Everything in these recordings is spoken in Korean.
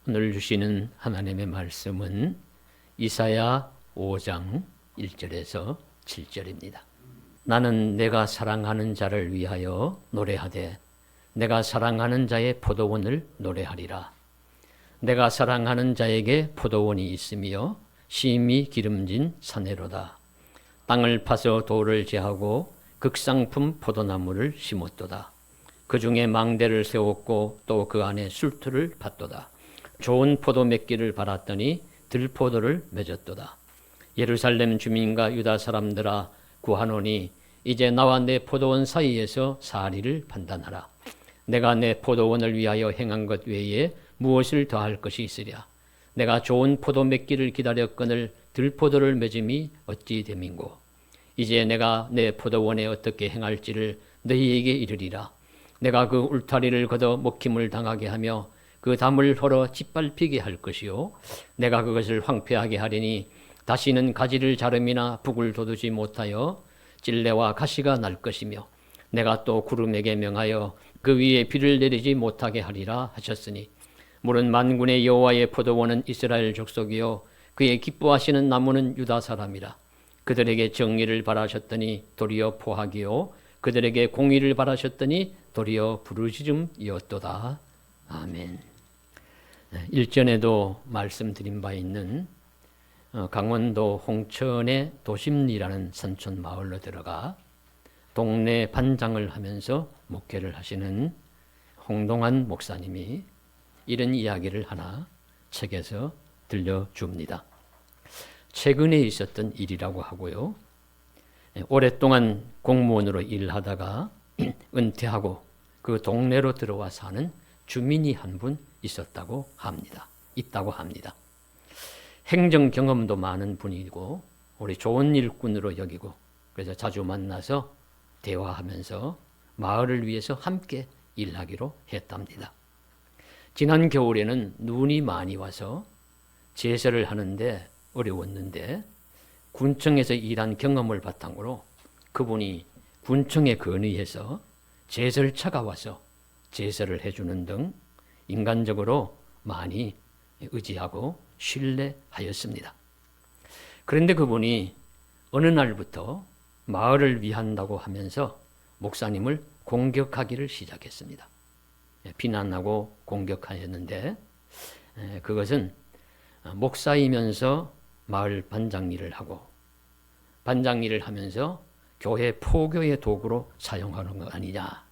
오늘 주시는 하나님의 말씀은 이사야 5장 1절에서 7절입니다. 나는 내가 사랑하는 자를 위하여 노래하되 내가 사랑하는 자의 포도원을 노래하리라. 내가 사랑하는 자에게 포도원이 있으며 심히 기름진 사내로다. 땅을 파서 돌을 제하고 극상품 포도나무를 심었도다. 그 중에 망대를 세웠고 또 그 안에 술틀을 팠도다. 좋은 포도 맺기를 바랐더니 들포도를 맺었도다. 예루살렘 주민과 유다 사람들아 구하노니 이제 나와 내 포도원 사이에서 사리를 판단하라. 내가 내 포도원을 위하여 행한 것 외에 무엇을 더할 것이 있으랴. 내가 좋은 포도 맺기를 기다렸거늘 들포도를 맺음이 어찌 됨인고. 이제 내가 내 포도원에 어떻게 행할지를 너희에게 이르리라. 내가 그 울타리를 걷어 먹힘을 당하게 하며 그 담을 헐어 짓밟히게 할 것이요 내가 그것을 황폐하게 하리니 다시는 가지를 자름이나 북을 돋우지 못하여 찔레와 가시가 날 것이며 내가 또 구름에게 명하여 그 위에 비를 내리지 못하게 하리라 하셨으니 물은 만군의 여호와의 포도원은 이스라엘 족속이요 그의 기뻐하시는 나무는 유다 사람이라. 그들에게 정의를 바라셨더니 도리어 포악이요 그들에게 공의를 바라셨더니 도리어 부르짖음이었도다. 아멘. 일전에도 말씀드린 바 있는 강원도 홍천의 도심리라는 산촌 마을로 들어가 동네 반장을 하면서 목회를 하시는 홍동환 목사님이 이런 이야기를 하나 책에서 들려줍니다. 최근에 있었던 일이라고 하고요. 오랫동안 공무원으로 일하다가 은퇴하고 그 동네로 들어와 사는 주민이 한 분 있었다고 합니다. 있다고 합니다. 행정 경험도 많은 분이고 우리 좋은 일꾼으로 여기고 그래서 자주 만나서 대화하면서 마을을 위해서 함께 일하기로 했답니다. 지난 겨울에는 눈이 많이 와서 제설을 하는데 어려웠는데 군청에서 일한 경험을 바탕으로 그분이 군청에 건의해서 제설차가 와서 제설을 해주는 등 인간적으로 많이 의지하고 신뢰하였습니다. 그런데 그분이 어느 날부터 마을을 위한다고 하면서 목사님을 공격하기를 시작했습니다. 비난하고 공격하였는데 그것은 목사이면서 마을 반장 일을 하고 반장 일을 하면서 교회 포교의 도구로 사용하는 거 아니냐.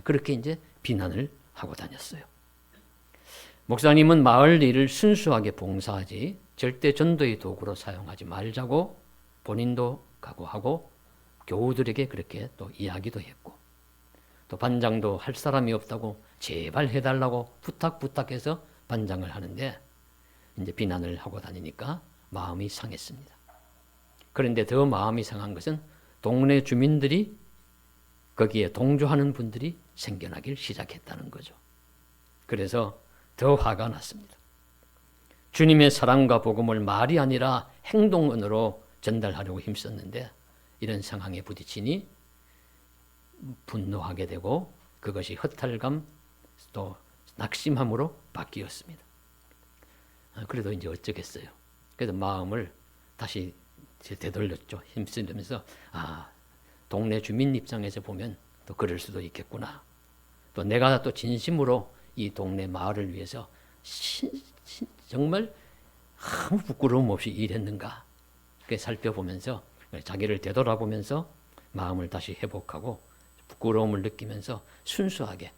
그렇게 이제 비난을 하고 다녔어요. 목사님은 마을 일을 순수하게 봉사하지 절대 전도의 도구로 사용하지 말자고 본인도 각오하고 교우들에게 그렇게 또 이야기도 했고 또 반장도 할 사람이 없다고 제발 해달라고 부탁해서 반장을 하는데 이제 비난을 하고 다니니까 마음이 상했습니다. 그런데 더 마음이 상한 것은 동네 주민들이 거기에 동조하는 분들이 생겨나길 시작했다는 거죠. 그래서 더 화가 났습니다. 주님의 사랑과 복음을 말이 아니라 행동으로 전달하려고 힘썼는데 이런 상황에 부딪히니 분노하게 되고 그것이 허탈감 또 낙심함으로 바뀌었습니다. 그래도 이제 어쩌겠어요. 그래서 마음을 다시 되돌렸죠. 힘쓰면서 동네 주민 입장에서 보면 또 그럴 수도 있겠구나. 또 내가 또 진심으로 이 동네 마을을 위해서 정말 아무 부끄러움 없이 일했는가. 그렇게 살펴보면서 자기를 되돌아보면서 마음을 다시 회복하고 부끄러움을 느끼면서 순수하게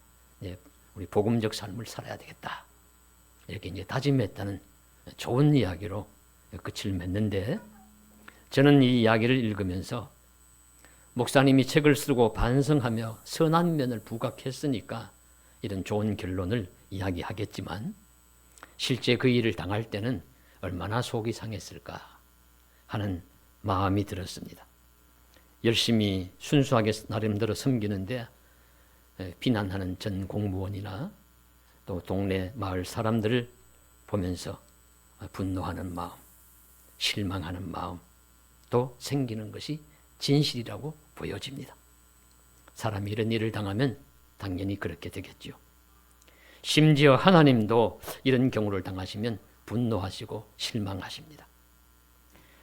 우리 복음적 삶을 살아야 되겠다. 이렇게 이제 다짐했다는 좋은 이야기로 끝을 맺는데 저는 이 이야기를 읽으면서 목사님이 책을 쓰고 반성하며 선한 면을 부각했으니까 이런 좋은 결론을 이야기하겠지만 실제 그 일을 당할 때는 얼마나 속이 상했을까 하는 마음이 들었습니다. 열심히 순수하게 나름대로 섬기는데 비난하는 전 공무원이나 또 동네 마을 사람들을 보면서 분노하는 마음, 실망하는 마음 또 생기는 것이 진실이라고 보여집니다. 사람이 이런 일을 당하면 당연히 그렇게 되겠죠. 심지어 하나님도 이런 경우를 당하시면 분노하시고 실망하십니다.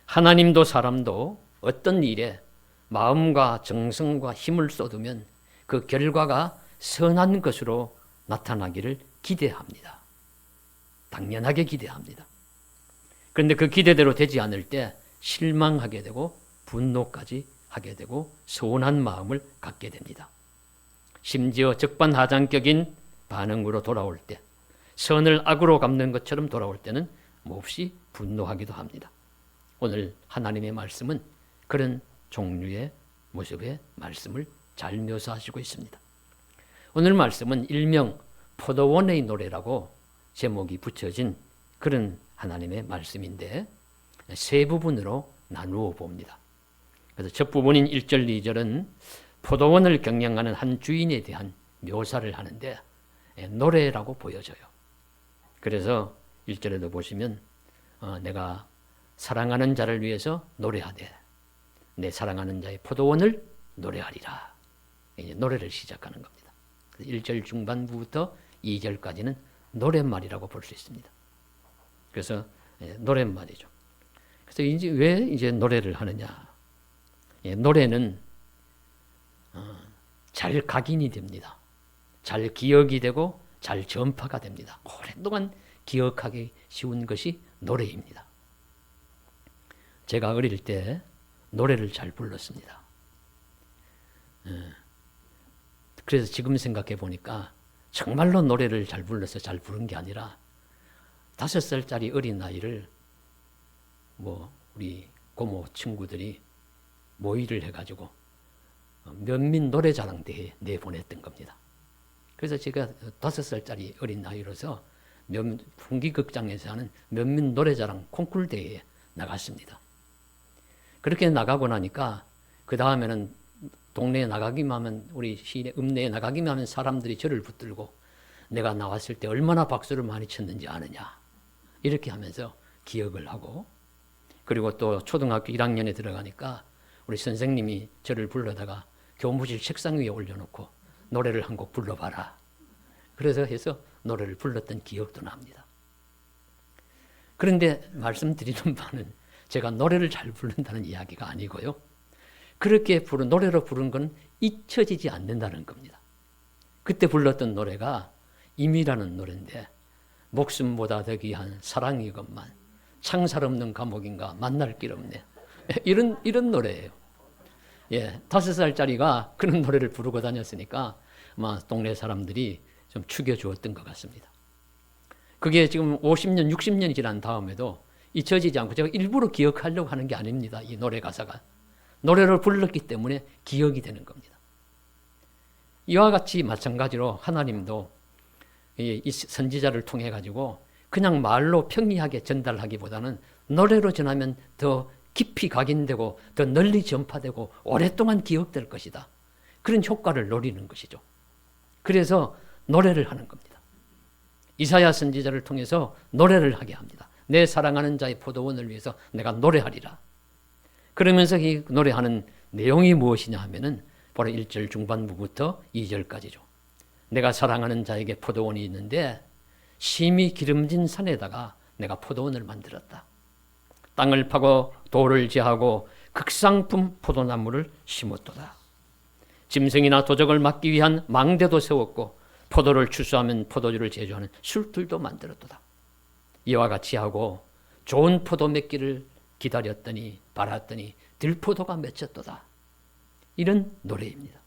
하나님도 사람도 어떤 일에 마음과 정성과 힘을 쏟으면 그 결과가 선한 것으로 나타나기를 기대합니다. 당연하게 기대합니다. 그런데 그 기대대로 되지 않을 때 실망하게 되고 분노까지 하게 되고 서운한 마음을 갖게 됩니다. 심지어 적반하장격인 반응으로 돌아올 때, 선을 악으로 갚는 것처럼 돌아올 때는 몹시 분노하기도 합니다. 오늘 하나님의 말씀은 그런 종류의 모습의 말씀을 잘 묘사하시고 있습니다. 오늘 말씀은 일명 포도원의 노래라고 제목이 붙여진 그런 하나님의 말씀인데 세 부분으로 나누어 봅니다. 그래서 첫 부분인 1절, 2절은 포도원을 경영하는 한 주인에 대한 묘사를 하는데 노래라고 보여져요. 그래서 1절에도 보시면 내가 사랑하는 자를 위해서 노래하되 내 사랑하는 자의 포도원을 노래하리라. 이제 노래를 시작하는 겁니다. 1절 중반부부터 2절까지는 노랫말이라고 볼 수 있습니다. 그래서 노랫말이죠. 그래서 이제 왜 이제 노래를 하느냐? 노래는 잘 각인이 됩니다. 잘 기억이 되고 잘 전파가 됩니다. 오랫동안 기억하기 쉬운 것이 노래입니다. 제가 어릴 때 노래를 잘 불렀습니다. 그래서 지금 생각해 보니까 정말로 노래를 잘 불러서 잘 부른 게 아니라 5살짜리 어린 아이를 우리 고모 친구들이 모의를 해가지고 면민 노래자랑 대회에 내보냈던 겁니다. 그래서 제가 5살짜리 어린 아이로서 풍기극장에서 하는 면민 노래자랑 콩쿨 대회에 나갔습니다. 그렇게 나가고 나니까 그 다음에는 동네에 나가기만 하면 우리 시내 읍내에 나가기만 하면 사람들이 저를 붙들고 내가 나왔을 때 얼마나 박수를 많이 쳤는지 아느냐 이렇게 하면서 기억을 하고, 그리고 또 초등학교 1학년에 들어가니까 우리 선생님이 저를 불러다가 교무실 책상 위에 올려놓고 노래를 한 곡 불러봐라. 그래서 해서 노래를 불렀던 기억도 납니다. 그런데 말씀드리는 바는 제가 노래를 잘 부른다는 이야기가 아니고요. 그렇게 노래로 부른 건 잊혀지지 않는다는 겁니다. 그때 불렀던 노래가 임이라는 노래인데 목숨보다 더 귀한 사랑이건만 창살 없는 감옥인가 만날 길 없네. 이런 노래예요. 5살짜리가 그런 노래를 부르고 다녔으니까 아마 동네 사람들이 좀 죽여주었던 것 같습니다. 그게 지금 50년, 60년이 지난 다음에도 잊혀지지 않고 제가 일부러 기억하려고 하는 게 아닙니다. 이 노래 가사가. 노래를 불렀기 때문에 기억이 되는 겁니다. 이와 같이 마찬가지로 하나님도 이 선지자를 통해 가지고 그냥 말로 평이하게 전달하기보다는 노래로 전하면 더 깊이 각인되고 더 널리 전파되고 오랫동안 기억될 것이다. 그런 효과를 노리는 것이죠. 그래서 노래를 하는 겁니다. 이사야 선지자를 통해서 노래를 하게 합니다. 내 사랑하는 자의 포도원을 위해서 내가 노래하리라. 그러면서 이 노래하는 내용이 무엇이냐 하면은 바로 1절 중반부부터 2절까지죠. 내가 사랑하는 자에게 포도원이 있는데 심히 기름진 산에다가 내가 포도원을 만들었다. 땅을 파고 돌을 제하고 극상품 포도나무를 심었도다. 짐승이나 도적을 막기 위한 망대도 세웠고 포도를 추수하면 포도주를 제조하는 술틀도 만들었도다. 이와 같이 하고 좋은 포도 맺기를 기다렸더니 바랐더니 들포도가 맺혔도다. 이런 노래입니다.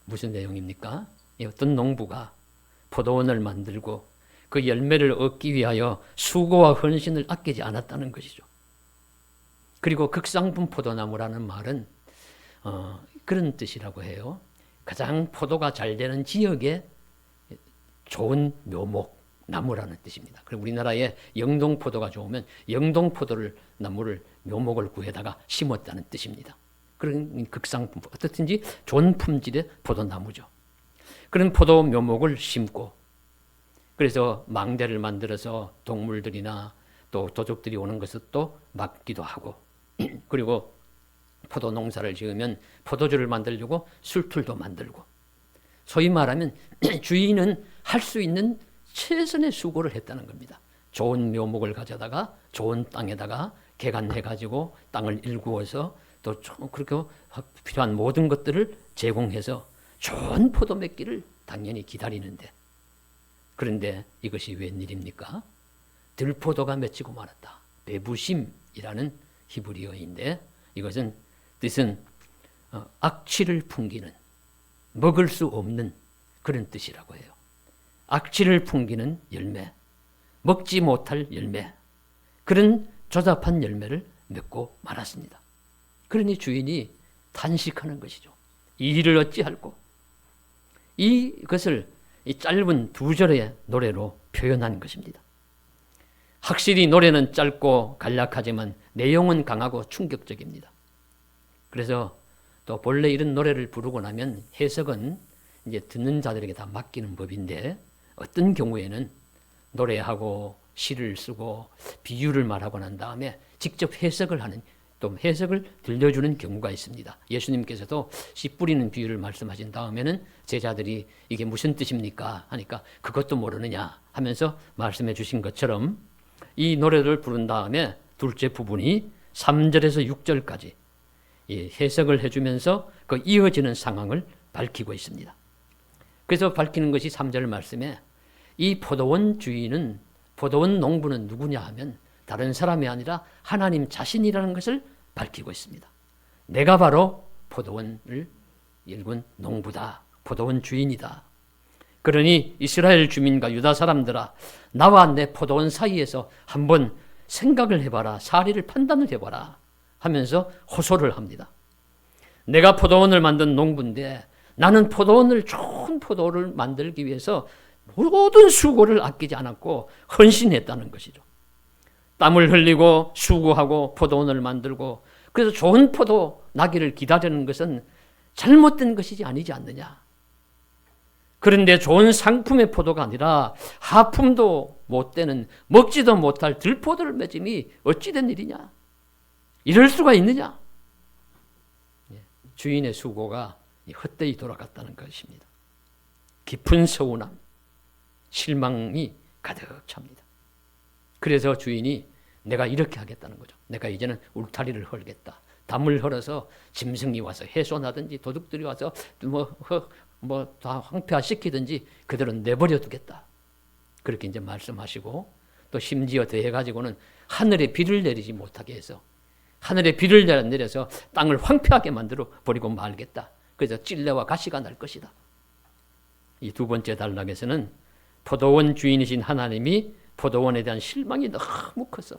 무슨 내용입니까? 어떤 농부가 포도원을 만들고 그 열매를 얻기 위하여 수고와 헌신을 아끼지 않았다는 것이죠. 그리고 극상품 포도나무라는 말은 그런 뜻이라고 해요. 가장 포도가 잘 되는 지역에 좋은 묘목, 나무라는 뜻입니다. 그리고 우리나라에 영동포도가 좋으면 영동포도를 나무를 묘목을 구해다가 심었다는 뜻입니다. 그런 극상품, 어떻든지 좋은 품질의 포도나무죠. 그런 포도 묘목을 심고 그래서 망대를 만들어서 동물들이나 또 도적들이 오는 것을 또 막기도 하고 그리고 포도 농사를 지으면 포도주를 만들려고 술틀도 만들고 소위 말하면 주인은 할 수 있는 최선의 수고를 했다는 겁니다. 좋은 묘목을 가져다가 좋은 땅에다가 개간해가지고 땅을 일구어서 또 그렇게 필요한 모든 것들을 제공해서 좋은 포도 맺기를 당연히 기다리는데, 그런데 이것이 웬일입니까? 들포도가 맺히고 말았다. 베부심이라는 히브리어인데, 이것은 뜻은 악취를 풍기는, 먹을 수 없는 그런 뜻이라고 해요. 악취를 풍기는 열매, 먹지 못할 열매, 그런 조잡한 열매를 맺고 말았습니다. 그러니 주인이 탄식하는 것이죠. 이 일을 어찌할꼬? 이것을 이 짧은 2절의 노래로 표현한 것입니다. 확실히 노래는 짧고 간략하지만 내용은 강하고 충격적입니다. 그래서 또 본래 이런 노래를 부르고 나면 해석은 이제 듣는 자들에게 다 맡기는 법인데, 어떤 경우에는 노래하고 시를 쓰고 비유를 말하고 난 다음에 직접 해석을 하는, 또 해석을 들려주는 경우가 있습니다. 예수님께서도 씨 뿌리는 비유를 말씀하신 다음에는 제자들이 이게 무슨 뜻입니까? 하니까 그것도 모르느냐 하면서 말씀해 주신 것처럼, 이 노래를 부른 다음에 둘째 부분이 3절에서 6절까지 해석을 해주면서 그 이어지는 상황을 밝히고 있습니다. 그래서 밝히는 것이 3절 말씀에, 이 포도원 주인은, 포도원 농부는 누구냐 하면 다른 사람이 아니라 하나님 자신이라는 것을 밝히고 있습니다. 내가 바로 포도원을 일군 농부다. 포도원 주인이다. 그러니 이스라엘 주민과 유다 사람들아, 나와 내 포도원 사이에서 한번 생각을 해봐라. 사리를 판단을 해봐라 하면서 호소를 합니다. 내가 포도원을 만든 농부인데 나는 포도원을, 좋은 포도를 만들기 위해서 모든 수고를 아끼지 않았고 헌신했다는 것이죠. 땀을 흘리고 수고하고 포도원을 만들고, 그래서 좋은 포도 나기를 기다리는 것은 잘못된 것이지 아니지 않느냐. 그런데 좋은 상품의 포도가 아니라 하품도 못 되는, 먹지도 못할 들포도를 맺음이 어찌된 일이냐. 이럴 수가 있느냐. 주인의 수고가 헛되이 돌아갔다는 것입니다. 깊은 서운함, 실망이 가득 찹니다. 그래서 주인이 내가 이렇게 하겠다는 거죠. 내가 이제는 울타리를 헐겠다. 담을 헐어서 짐승이 와서 훼손하든지 도둑들이 와서 다 황폐화시키든지 그대로 내버려 두겠다. 그렇게 이제 말씀하시고, 또 심지어 더해가지고는 하늘에 비를 내리지 못하게 해서, 하늘에 비를 내려서 땅을 황폐하게 만들어 버리고 말겠다. 그래서 찔레와 가시가 날 것이다. 이 두 번째 단락에서는 포도원 주인이신 하나님이 포도원에 대한 실망이 너무 커서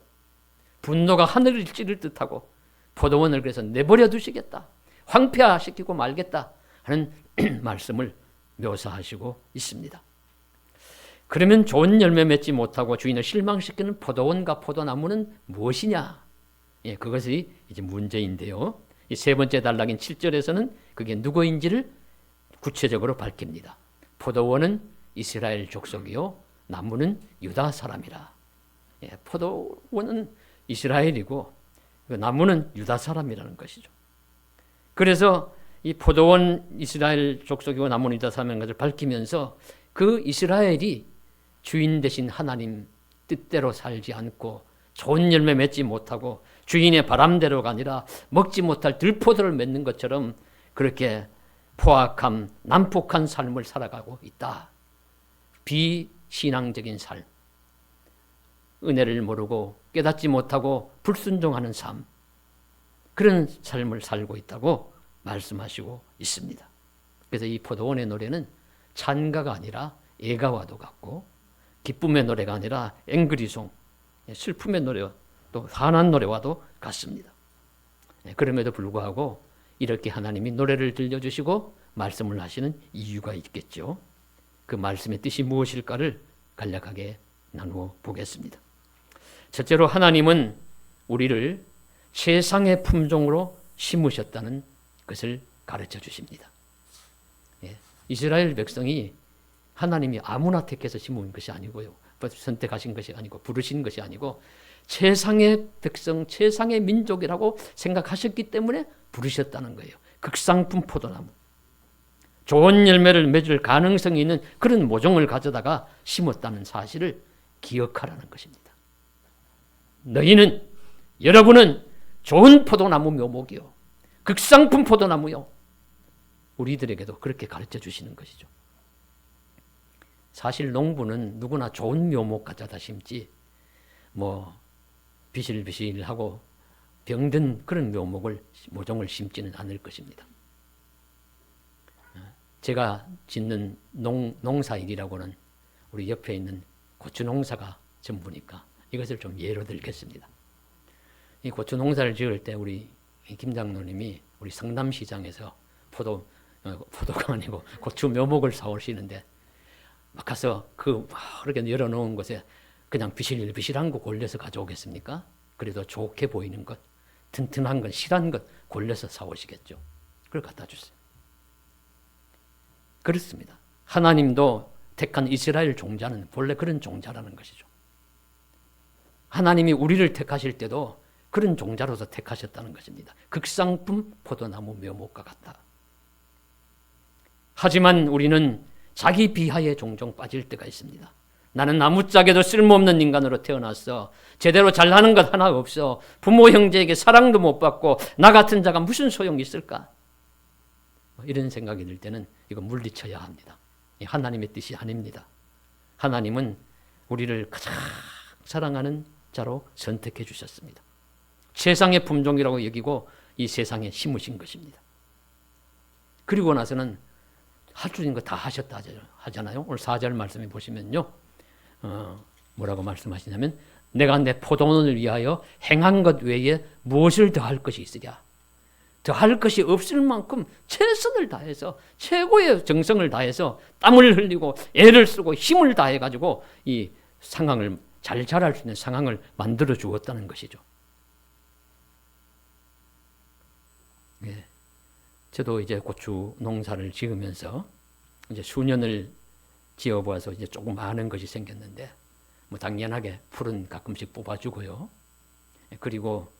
분노가 하늘을 찌를 듯하고 포도원을 그래서 내버려 두시겠다, 황폐화시키고 말겠다 하는 말씀을 묘사하시고 있습니다. 그러면 좋은 열매 맺지 못하고 주인을 실망시키는 포도원과 포도나무는 무엇이냐? 그것이 이제 문제인데요. 이 세 번째 단락인 7절에서는 그게 누구인지를 구체적으로 밝힙니다. 포도원은 이스라엘 족속이요, 나무는 유다 사람이라. 포도원은 이스라엘이고 나무는 유다 사람이라는 것이죠. 그래서 이 포도원 이스라엘 족속이고 나무는 유다 사람이라는 것을 밝히면서 그 이스라엘이 주인 되신 하나님 뜻대로 살지 않고 좋은 열매 맺지 못하고 주인의 바람대로가 아니라 먹지 못할 들포도를 맺는 것처럼 그렇게 포악함, 난폭한 삶을 살아가고 있다. 비신앙적인 삶, 은혜를 모르고 깨닫지 못하고 불순종하는 삶, 그런 삶을 살고 있다고 말씀하시고 있습니다. 그래서 이 포도원의 노래는 찬가가 아니라 애가와도 같고, 기쁨의 노래가 아니라 앵그리송, 슬픔의 노래와 또 화난 노래와도 같습니다. 그럼에도 불구하고 이렇게 하나님이 노래를 들려주시고 말씀을 하시는 이유가 있겠죠. 그 말씀의 뜻이 무엇일까를 간략하게 나누어 보겠습니다. 첫째로 하나님은 우리를 세상의 품종으로 심으셨다는 것을 가르쳐 주십니다. 이스라엘 백성이 하나님이 아무나 택해서 심은 것이 아니고요, 선택하신 것이 아니고 부르신 것이 아니고 최상의 백성, 최상의 민족이라고 생각하셨기 때문에 부르셨다는 거예요. 극상품 포도나무, 좋은 열매를 맺을 가능성이 있는 그런 모종을 가져다가 심었다는 사실을 기억하라는 것입니다. 여러분은 좋은 포도나무 묘목이요, 극상품 포도나무요. 우리들에게도 그렇게 가르쳐 주시는 것이죠. 사실 농부는 누구나 좋은 묘목 가져다 심지 비실비실하고 병든 그런 모종을 심지는 않을 것입니다. 제가 짓는 농사일이라고는 우리 옆에 있는 고추 농사가 전부니까 이것을 좀 예로 들겠습니다. 이 고추 농사를 지을 때 우리 김 장로님이 우리 성남시장에서 포도가 아니고 고추 묘목을 사오시는데 막 가서 그렇게 열어놓은 곳에 그냥 비실비실한 거 골려서 가져오겠습니까? 그래도 좋게 보이는 것, 튼튼한 것, 실한 것 골려서 사오시겠죠. 그걸 갖다 주세요. 그렇습니다. 하나님도 택한 이스라엘 종자는 본래 그런 종자라는 것이죠. 하나님이 우리를 택하실 때도 그런 종자로서 택하셨다는 것입니다. 극상품 포도나무 묘목과 같다. 하지만 우리는 자기 비하에 종종 빠질 때가 있습니다. 나는 아무짝에도 쓸모없는 인간으로 태어났어. 제대로 잘하는 것 하나 없어. 부모 형제에게 사랑도 못 받고 나 같은 자가 무슨 소용이 있을까? 이런 생각이 들 때는 이거 물리쳐야 합니다. 하나님의 뜻이 아닙니다. 하나님은 우리를 가장 사랑하는 자로 선택해 주셨습니다. 세상의 품종이라고 여기고 이 세상에 심으신 것입니다. 그리고 나서는 할 수 있는 거 다 하셨다 하잖아요. 오늘 4절 말씀에 보시면요. 뭐라고 말씀하시냐면 내가 내 포도원을 위하여 행한 것 외에 무엇을 더할 것이 있으랴. 더할 것이 없을 만큼 최선을 다해서 최고의 정성을 다해서 땀을 흘리고 애를 쓰고 힘을 다해가지고 이 상황을 잘 자랄 수 있는 상황을 만들어 주었다는 것이죠. 예. 저도 이제 고추 농사를 지으면서 이제 수년을 지어보아서 이제 조금 많은 것이 생겼는데 당연하게 풀은 가끔씩 뽑아주고요. 그리고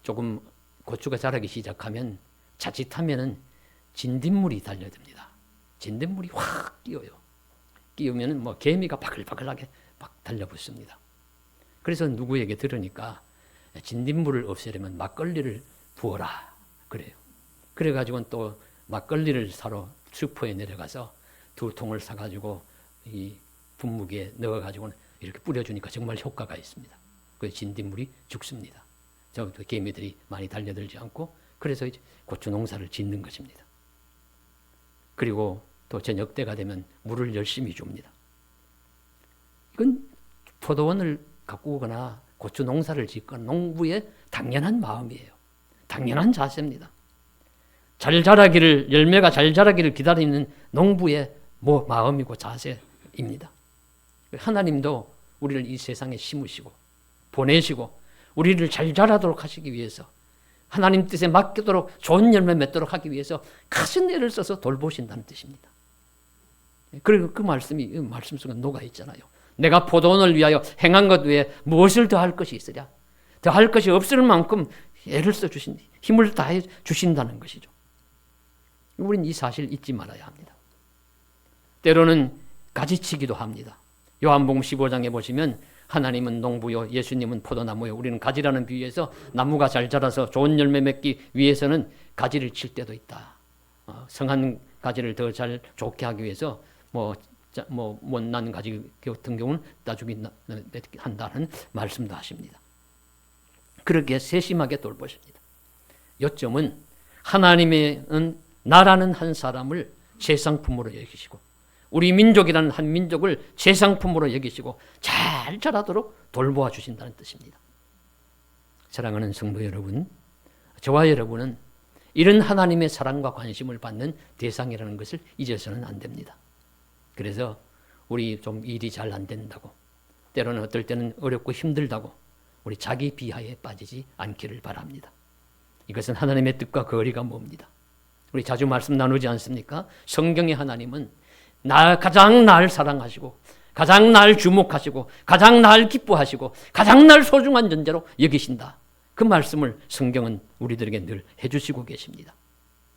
조금 고추가 자라기 시작하면 자칫하면은 진딧물이 달려듭니다. 진딧물이 확 끼어요. 끼우면은 개미가 바글바글하게 막 달려붙습니다. 그래서 누구에게 들으니까 진딧물을 없애려면 막걸리를 부어라 그래요. 그래가지고는 또 막걸리를 사러 슈퍼에 내려가서 2통을 사가지고 이 분무기에 넣어가지고는 이렇게 뿌려주니까 정말 효과가 있습니다. 그 진딧물이 죽습니다. 저부터 개미들이 많이 달려들지 않고 그래서 이제 고추 농사를 짓는 것입니다. 그리고 또 저녁 때가 되면 물을 열심히 줍니다. 이건 포도원을 가꾸거나 고추 농사를 짓거나 농부의 당연한 마음이에요. 당연한 자세입니다. 잘 자라기를 열매가 잘 자라기를 기다리는 농부의 마음이고 자세입니다. 하나님도 우리를 이 세상에 심으시고 보내시고 우리를 잘 자라도록 하시기 위해서 하나님 뜻에 맡기도록 좋은 열매 맺도록 하기 위해서 큰 애를 써서 돌보신다는 뜻입니다. 그리고 그 말씀이 말씀 속에 녹아 있잖아요. 내가 포도원을 위하여 행한 것 외에 무엇을 더할 것이 있으랴. 더할 것이 없을 만큼 애를 써 주신 힘을 다해 주신다는 것이죠. 우리는 이 사실 잊지 말아야 합니다. 때로는 가지치기도 합니다. 요한복음 15장에 보시면 하나님은 농부요, 예수님은 포도나무요. 우리는 가지라는 비유에서 나무가 잘 자라서 좋은 열매 맺기 위해서는 가지를 칠 때도 있다. 성한 가지를 더 잘 좋게 하기 위해서 못난 가지 같은 경우는 따주기 한다는 말씀도 하십니다. 그렇게 세심하게 돌보십니다. 요점은 하나님은 나라는 한 사람을 제상품으로 여기시고 우리 민족이라는 한 민족을 제상품으로 여기시고 잘 자라도록 돌보아 주신다는 뜻입니다. 사랑하는 성도 여러분, 저와 여러분은 이런 하나님의 사랑과 관심을 받는 대상이라는 것을 잊어서는 안 됩니다. 그래서 우리 좀 일이 잘 안 된다고 때로는 어떨 때는 어렵고 힘들다고 우리 자기 비하에 빠지지 않기를 바랍니다. 이것은 하나님의 뜻과 거리가 멉니다. 우리 자주 말씀 나누지 않습니까? 성경의 하나님은 가장 날 사랑하시고 가장 날 주목하시고 가장 날 기뻐하시고 가장 날 소중한 존재로 여기신다. 그 말씀을 성경은 우리들에게 늘 해주시고 계십니다.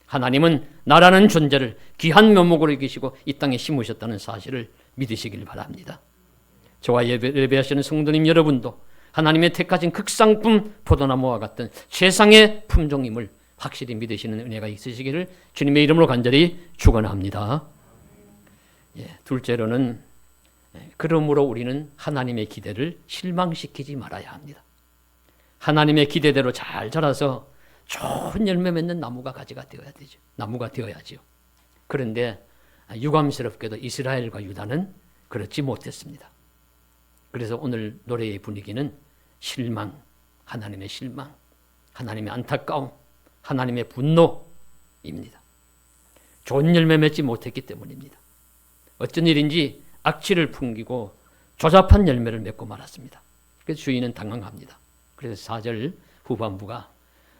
하나님은 나라는 존재를 귀한 묘목으로 여기시고 이 땅에 심으셨다는 사실을 믿으시길 바랍니다. 저와 예배하시는 성도님 여러분도 하나님의 택하신 극상품 포도나무와 같은 최상의 품종임을 확실히 믿으시는 은혜가 있으시기를 주님의 이름으로 간절히 축원합니다. 둘째로는 그러므로 우리는 하나님의 기대를 실망시키지 말아야 합니다. 하나님의 기대대로 잘 자라서 좋은 열매 맺는 나무가 가지가 되어야 되죠. 나무가 되어야죠. 그런데 유감스럽게도 이스라엘과 유다는 그렇지 못했습니다. 그래서 오늘 노래의 분위기는 실망, 하나님의 실망, 하나님의 안타까움, 하나님의 분노입니다. 좋은 열매 맺지 못했기 때문입니다. 어쩐 일인지 악취를 풍기고 조잡한 열매를 맺고 말았습니다. 그래서 주인은 당황합니다. 그래서 4절 후반부가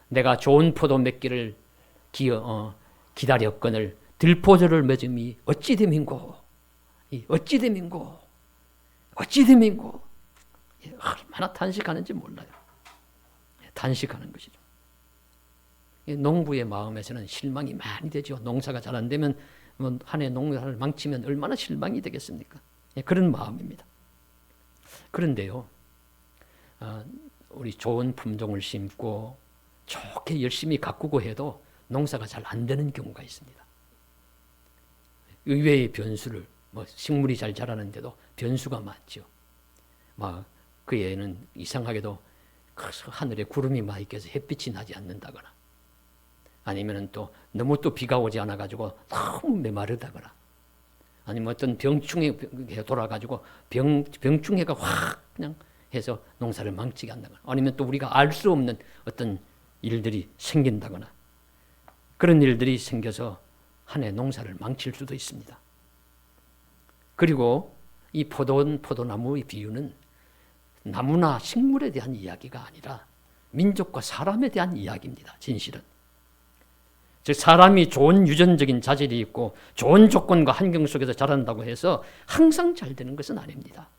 내가 좋은 포도 맺기를 기다렸거늘 들포도를 맺음이 어찌 됨인고, 어찌 됨인고, 어찌 됨인고. 얼마나 탄식하는지 몰라요. 탄식하는 것이죠. 농부의 마음에서는 실망이 많이 되죠. 농사가 잘 안 되면 한 해 농사를 망치면 얼마나 실망이 되겠습니까? 그런 마음입니다. 그런데요, 우리 좋은 품종을 심고 좋게 열심히 가꾸고 해도 농사가 잘 안 되는 경우가 있습니다. 의외의 변수를, 식물이 잘 자라는데도 변수가 많죠. 그 애는 이상하게도 하늘에 구름이 많이 껴서 햇빛이 나지 않는다거나, 아니면 또 너무 또 비가 오지 않아 가지고 너무 메마르다거나, 아니면 어떤 병충해가 돌아가지고 병충해가 확 그냥 해서 농사를 망치게 한다거나, 아니면 또 우리가 알 수 없는 어떤 일들이 생긴다거나, 그런 일들이 생겨서 한 해 농사를 망칠 수도 있습니다. 그리고 이 포도나무의 비유는 나무나 식물에 대한 이야기가 아니라 민족과 사람에 대한 이야기입니다. 진실은. 즉 사람이 좋은 유전적인 자질이 있고 좋은 조건과 환경 속에서 자란다고 해서 항상 잘 되는 것은 아닙니다.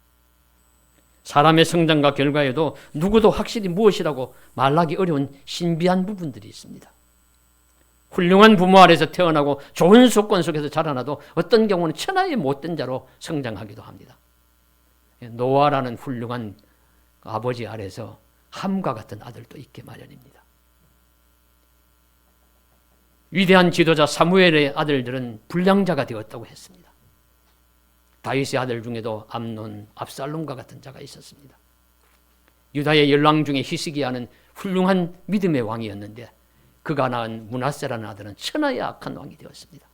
사람의 성장과 결과에도 누구도 확실히 무엇이라고 말하기 어려운 신비한 부분들이 있습니다. 훌륭한 부모 아래서 태어나고 좋은 조건 속에서 자라나도 어떤 경우는 천하의 못된 자로 성장하기도 합니다. 노아라는 훌륭한 아버지 아래서 함과 같은 아들도 있게 마련입니다. 위대한 지도자 사무엘의 아들들은 불량자가 되었다고 했습니다. 다윗의 아들 중에도 암논, 압살롬과 같은 자가 있었습니다. 유다의 열왕 중에 히스기야는 훌륭한 믿음의 왕이었는데 그가 낳은 므낫세라는 아들은 천하의 악한 왕이 되었습니다.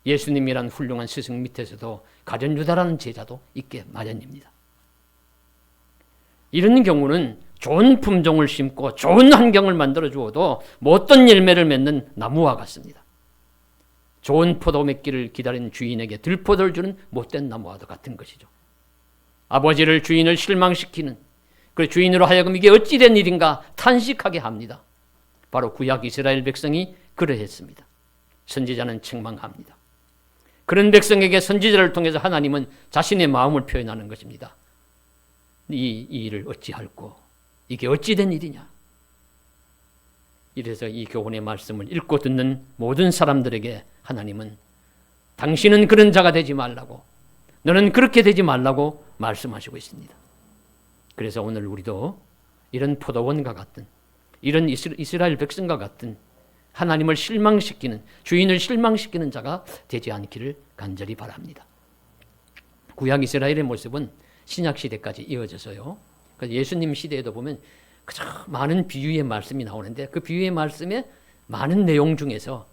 예수님이란 훌륭한 스승 밑에서도 가룟 유다라는 제자도 있게 마련입니다. 이런 경우는 좋은 품종을 심고 좋은 환경을 만들어 주어도 못된 열매를 맺는 나무와 같습니다. 좋은 포도 맺기를 기다리는 주인에게 들포도를 주는 못된 나무와도 같은 것이죠. 아버지를 주인을 실망시키는, 그 주인으로 하여금 이게 어찌 된 일인가 탄식하게 합니다. 바로 구약 이스라엘 백성이 그러했습니다. 선지자는 책망합니다. 그런 백성에게 선지자를 통해서 하나님은 자신의 마음을 표현하는 것입니다. 이 일을 어찌할꼬, 이게 어찌 된 일이냐. 이래서 이 교훈의 말씀을 읽고 듣는 모든 사람들에게 하나님은 당신은 그런 자가 되지 말라고, 너는 그렇게 되지 말라고 말씀하시고 있습니다. 그래서 오늘 우리도 이런 포도원과 같은, 이런 이스라엘 백성과 같은 하나님을 실망시키는, 주인을 실망시키는 자가 되지 않기를 간절히 바랍니다. 구약 이스라엘의 모습은 신약 시대까지 이어져서요. 예수님 시대에도 보면 그저 많은 비유의 말씀이 나오는데 그 비유의 말씀에 많은 내용 중에서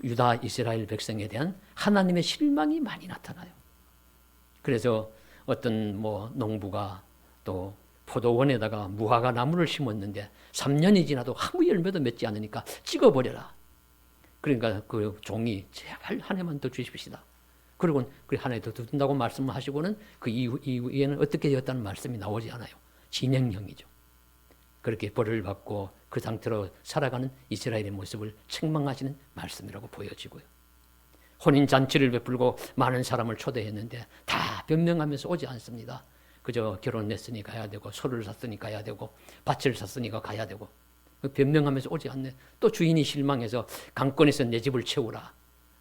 유다 이스라엘 백성에 대한 하나님의 실망이 많이 나타나요. 그래서 어떤 농부가 또 포도원에다가 무화과 나무를 심었는데 3년이 지나도 아무 열매도 맺지 않으니까 찍어버려라. 그러니까 그 종이 제발 한 해만 더 주십시다. 그리고 한 해 더 둔다고 말씀을 하시고는 그 이후에는 어떻게 되었다는 말씀이 나오지 않아요. 진행형이죠. 그렇게 벌을 받고 그 상태로 살아가는 이스라엘의 모습을 책망하시는 말씀이라고 보여지고요. 혼인잔치를 베풀고 많은 사람을 초대했는데 다 변명하면서 오지 않습니다. 그저 결혼했으니 가야 되고 소를 샀으니 가야 되고 밭을 샀으니까 가야 되고 변명하면서 오지 않네. 또 주인이 실망해서 강권에서 내 집을 채우라.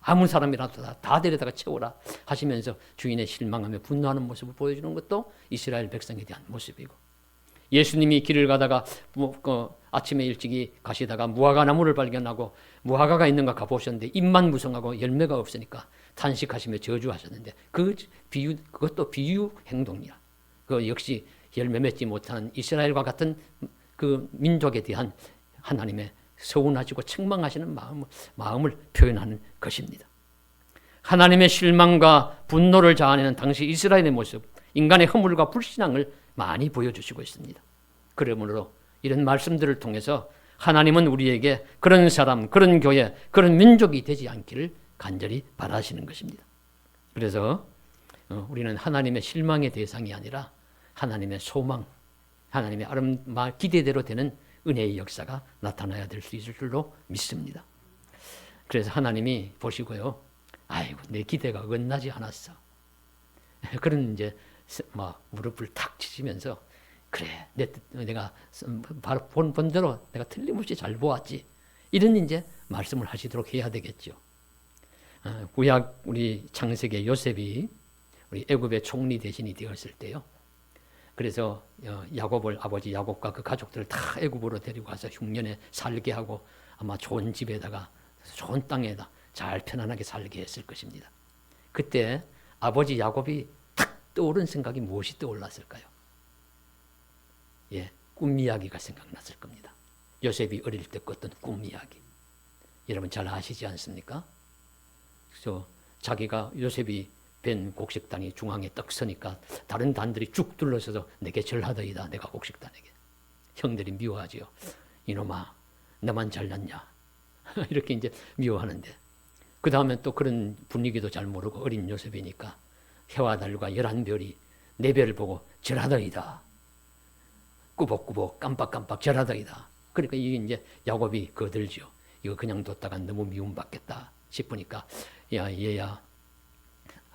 아무 사람이라도 다 데려다가 채우라 하시면서 주인의 실망하며 분노하는 모습을 보여주는 것도 이스라엘 백성에 대한 모습이고, 예수님이 길을 가다가 아침에 일찍이 가시다가 무화과 나무를 발견하고 무화과가 있는가 가보셨는데 잎만 무성하고 열매가 없으니까 탄식하시며 저주하셨는데 그것도 비유 행동이야. 그 역시 열매 맺지 못한 이스라엘과 같은 그 민족에 대한 하나님의 서운하시고 책망하시는 마음을 표현하는 것입니다. 하나님의 실망과 분노를 자아내는 당시 이스라엘의 모습, 인간의 허물과 불신앙을 많이 보여주시고 있습니다. 그러므로 이런 말씀들을 통해서 하나님은 우리에게 그런 사람, 그런 교회, 그런 민족이 되지 않기를 간절히 바라시는 것입니다. 그래서 우리는 하나님의 실망의 대상이 아니라 하나님의 소망, 하나님의 기대대로 되는 은혜의 역사가 나타나야 될 수 있을 줄로 믿습니다. 그래서 하나님이 보시고요, 아이고 내 기대가 어긋나지 않았어. 그런 이제 막 무릎을 탁 치시면서 그래 내가 바로 본 대로 내가 틀림없이 잘 보았지. 이런 이제 말씀을 하시도록 해야 되겠죠. 구약 우리 창세기 요셉이 우리 애굽의 총리 대신이 되었을 때요. 그래서 야곱을 아버지 야곱과 그 가족들을 다 애굽으로 데리고 가서 흉년에 살게 하고 아마 좋은 집에다가 좋은 땅에다 잘 편안하게 살게 했을 것입니다. 그때 아버지 야곱이 탁 떠오른 생각이 무엇이 떠올랐을까요? 꿈 이야기가 생각났을 겁니다. 요셉이 어릴 때 꿨던 꿈 이야기. 여러분 잘 아시지 않습니까? 그래서 자기가 요셉이 벤 곡식단이 중앙에 딱 서니까 다른 단들이 쭉 둘러서서 내게 절하더이다. 내가 곡식단에게. 형들이 미워하지요. 이놈아 나만 잘났냐. 이렇게 이제 미워하는데, 그 다음에 또 그런 분위기도 잘 모르고 어린 요셉이니까 해와 달과 11별이 내 별 보고 절하더이다. 꾸벅꾸벅 깜빡깜빡 절하더이다. 그러니까 이게 이제 야곱이 거들죠. 이거 그냥 뒀다가 너무 미움받겠다 싶으니까 야 얘야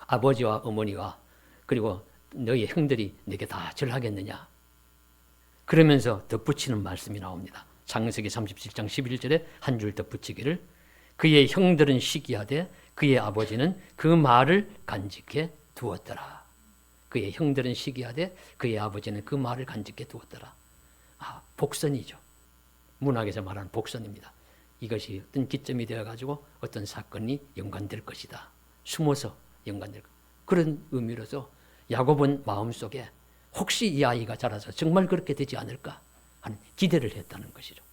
아버지와 어머니와 그리고 너희 형들이 내게 다 절하겠느냐. 그러면서 덧붙이는 말씀이 나옵니다. 창세기 37장 11절에 한 줄 덧붙이기를, 그의 형들은 시기하되 그의 아버지는 그 말을 간직해 두었더라. 그의 형들은 시기하되 그의 아버지는 그 말을 간직해 두었더라. 복선이죠. 문학에서 말하는 복선입니다. 이것이 어떤 기점이 되어가지고 어떤 사건이 연관될 것이다. 숨어서 연관될 것. 그런 의미로서 야곱은 마음속에 혹시 이 아이가 자라서 정말 그렇게 되지 않을까 하는 기대를 했다는 것이죠.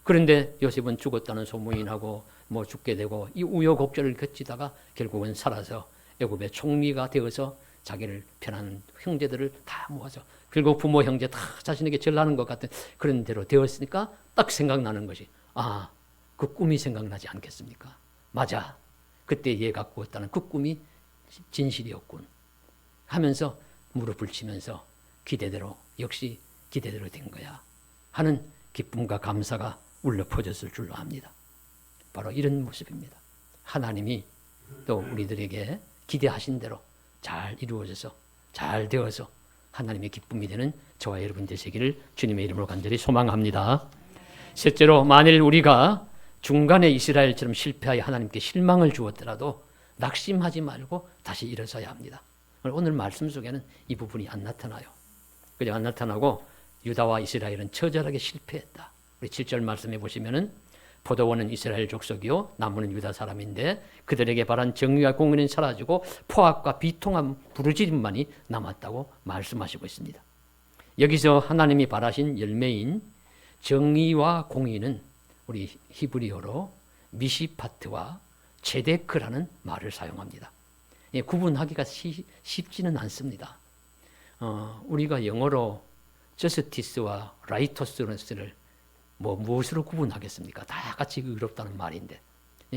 그런데 요셉은 죽었다는 소문이 나고 죽게 되고 이 우여곡절을 거치다가 결국은 살아서 애굽의 총리가 되어서 자기를 편한 형제들을 다 모아서 결국 부모 형제 다 자신에게 절하는 것 같은 그런 대로 되었으니까 딱 생각나는 것이 그 꿈이 생각나지 않겠습니까? 맞아. 그때 얘가 꾸었다는 그 꿈이 진실이었군 하면서 무릎을 치면서 기대대로 역시 기대대로 된 거야 하는 기쁨과 감사가 울려 퍼졌을 줄로 압니다. 바로 이런 모습입니다. 하나님이 또 우리들에게 기대하신 대로 잘 이루어져서 잘 되어서 하나님의 기쁨이 되는 저와 여러분 되시기를 주님의 이름으로 간절히 소망합니다. 셋째로, 만일 우리가 중간에 이스라엘처럼 실패하여 하나님께 실망을 주었더라도 낙심하지 말고 다시 일어서야 합니다. 오늘 말씀 속에는 이 부분이 안 나타나요. 그저 안 나타나고 유다와 이스라엘은 처절하게 실패했다. 우리 7절 말씀해 보시면은 포도원은 이스라엘 족속이요 나무는 유다 사람인데 그들에게 바란 정의와 공의는 사라지고 포악과 비통한 부르짖음만이 남았다고 말씀하시고 있습니다. 여기서 하나님이 바라신 열매인 정의와 공의는 우리 히브리어로 미시파트와 제데크라는 말을 사용합니다. 구분하기가 쉽지는 않습니다. 우리가 영어로 저스티스와 라이토스를 무엇으로 구분하겠습니까? 다 같이 의롭다는 말인데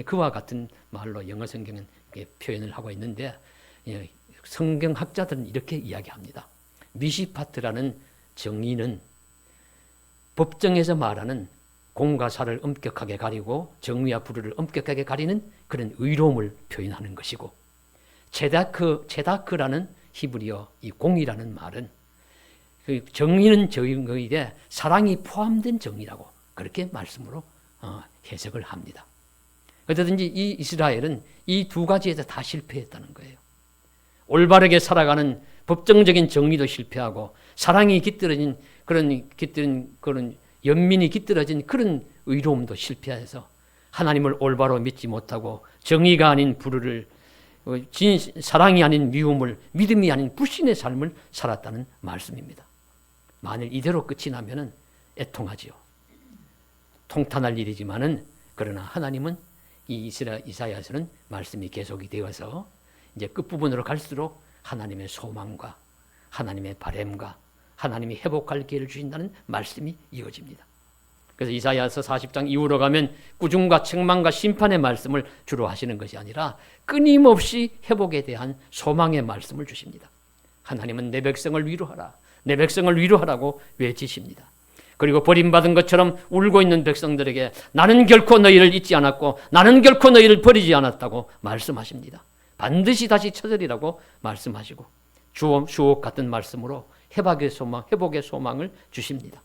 그와 같은 말로 영어 성경은 표현을 하고 있는데 성경학자들은 이렇게 이야기합니다. 미시파트라는 정의는 법정에서 말하는 공과 사를 엄격하게 가리고 정의와 불의를 엄격하게 가리는 그런 의로움을 표현하는 것이고, 제다크라는 히브리어 이 공이라는 말은 그 정의는 정의인데 사랑이 포함된 정의라고 그렇게 말씀으로 해석을 합니다. 어쨌든지 이 이스라엘은 이 두 가지에서 다 실패했다는 거예요. 올바르게 살아가는 법정적인 정리도 실패하고 사랑이 깃들어진 그런 연민이 깃들어진 그런 의로움도 실패해서 하나님을 올바로 믿지 못하고 정의가 아닌 불의를 사랑이 아닌 미움을 믿음이 아닌 불신의 삶을 살았다는 말씀입니다. 만일 이대로 끝이 나면은 애통하지요. 통탄할 일이지만은 그러나 하나님은 이 이사야서는 말씀이 계속이 되어서 이제 끝부분으로 갈수록 하나님의 소망과 하나님의 바람과 하나님이 회복할 기회를 주신다는 말씀이 이어집니다. 그래서 이사야서 40장 이후로 가면 꾸중과 책망과 심판의 말씀을 주로 하시는 것이 아니라 끊임없이 회복에 대한 소망의 말씀을 주십니다. 하나님은 내 백성을 위로하라, 내 백성을 위로하라고 외치십니다. 그리고 버림받은 것처럼 울고 있는 백성들에게 나는 결코 너희를 잊지 않았고 나는 결코 너희를 버리지 않았다고 말씀하십니다. 반드시 다시 찾으리라고 말씀하시고 주옥 같은 말씀으로 회복의 소망을 주십니다.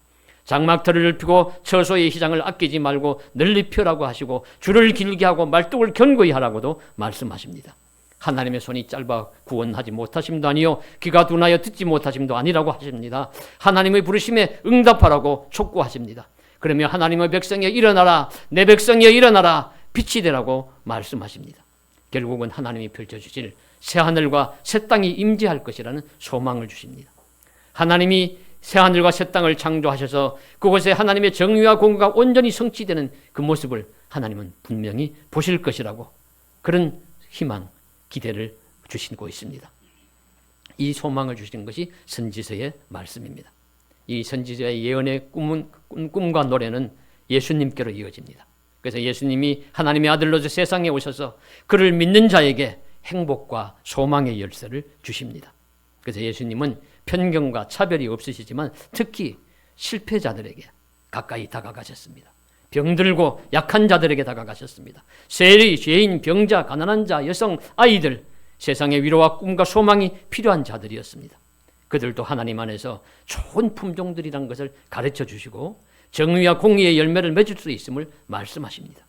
장막터를 펴고 처소의 희장을 아끼지 말고 널리 펴라고 하시고 줄을 길게 하고 말뚝을 견고히 하라고도 말씀하십니다. 하나님의 손이 짧아 구원하지 못하심도 아니요 귀가 둔하여 듣지 못하심도 아니라고 하십니다. 하나님의 부르심에 응답하라고 촉구하십니다. 그러면 하나님의 백성이여 일어나라, 내 백성이여 일어나라, 빛이 되라고 말씀하십니다. 결국은 하나님이 펼쳐주실 새하늘과 새 땅이 임재할 것이라는 소망을 주십니다. 하나님이 새하늘과 새 땅을 창조하셔서 그곳에 하나님의 정의와 공의가 온전히 성취되는 그 모습을 하나님은 분명히 보실 것이라고 그런 희망, 기대를 주시고 있습니다. 이 소망을 주시는 것이 선지서의 말씀입니다. 이 선지서의 예언의 꿈과 노래는 예수님께로 이어집니다. 그래서 예수님이 하나님의 아들로서 세상에 오셔서 그를 믿는 자에게 행복과 소망의 열쇠를 주십니다. 그래서 예수님은 편견과 차별이 없으시지만 특히 실패자들에게 가까이 다가가셨습니다. 병들고 약한 자들에게 다가가셨습니다. 세리, 죄인, 병자, 가난한 자, 여성, 아이들, 세상의 위로와 꿈과 소망이 필요한 자들이었습니다. 그들도 하나님 안에서 좋은 품종들이라는 것을 가르쳐 주시고 정의와 공의의 열매를 맺을 수 있음을 말씀하십니다.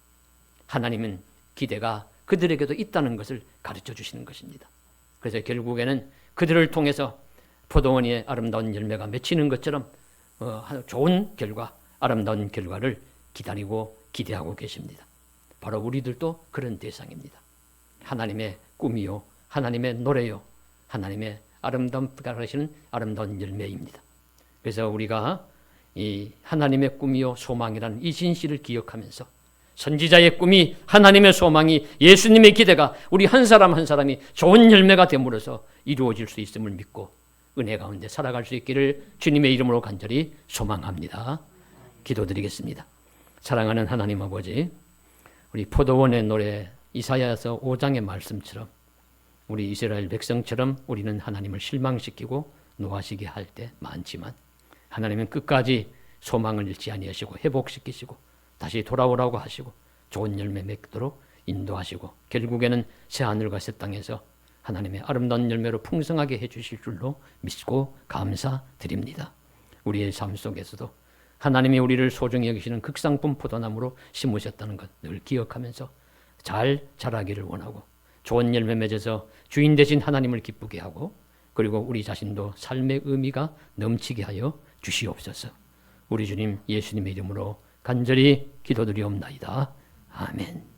하나님은 기대가 그들에게도 있다는 것을 가르쳐 주시는 것입니다. 그래서 결국에는 그들을 통해서 포도원의 아름다운 열매가 맺히는 것처럼 좋은 결과, 아름다운 결과를 기다리고 기대하고 계십니다. 바로 우리들도 그런 대상입니다. 하나님의 꿈이요, 하나님의 노래요, 하나님의 하시는 아름다운 열매입니다. 그래서 우리가 이 하나님의 꿈이요 소망이라는 이 진실을 기억하면서 선지자의 꿈이 하나님의 소망이 예수님의 기대가 우리 한 사람 한 사람이 좋은 열매가 됨으로써 이루어질 수 있음을 믿고 은혜 가운데 살아갈 수 있기를 주님의 이름으로 간절히 소망합니다. 기도드리겠습니다. 사랑하는 하나님 아버지, 우리 포도원의 노래 이사야서 5장의 말씀처럼 우리 이스라엘 백성처럼 우리는 하나님을 실망시키고 노하시게 할 때 많지만 하나님은 끝까지 소망을 잃지 아니하시고 회복시키시고 다시 돌아오라고 하시고 좋은 열매 맺도록 인도하시고 결국에는 새하늘과 새 땅에서 하나님의 아름다운 열매로 풍성하게 해주실 줄로 믿고 감사드립니다. 우리의 삶 속에서도 하나님이 우리를 소중히 여기시는 극상품 포도나무로 심으셨다는 것 늘 기억하면서 잘 자라기를 원하고 좋은 열매 맺어서 주인 되신 하나님을 기쁘게 하고 그리고 우리 자신도 삶의 의미가 넘치게 하여 주시옵소서. 우리 주님 예수님의 이름으로 간절히 기도드리옵나이다. 아멘.